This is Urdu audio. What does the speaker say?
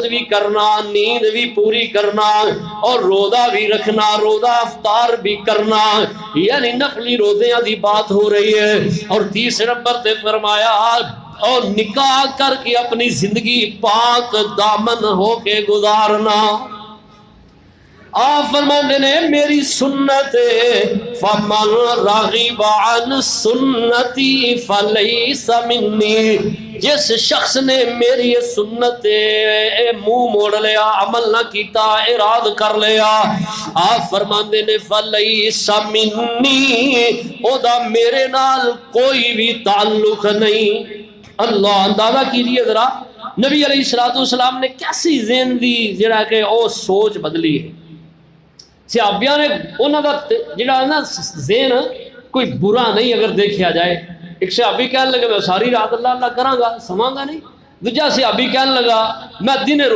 بھی کرنا، نیند بھی پوری کرنا، اور روزہ بھی رکھنا، روزہ افطار بھی کرنا، یعنی نفلی روزیاں دی بات ہو رہی ہے۔ اور تیسرے نمبر تے فرمایا اور نکاح کر کے اپنی زندگی پاک دامن ہو کے گزارنا۔ آپ فرماتے نے میری سنت فمن راغب عن سنتی فلیس منی، جس شخص نے میری سنت منہ موڑ لیا، عمل نہ کیتا، اعراض کر لیا، آپ فرماندے نے فلیس منی، او دا میرے نال کوئی بھی تعلق نہیں۔ اللہ اندازہ کیجئے ذرا نبی علیہ السلام نے کیسی ذہن دی جڑا کہ او سوچ بدلی ہے۔ صحابیاں نے انہاں دا جڑا نا ذہن کوئی برا نہیں اگر دیکھا جائے۔ ایک صحابی کہنے لگے میں ساری رات اللہ اللہ کراں گا، سواں گا نہیں۔ دوجا صحابی کہنے لگا میں دن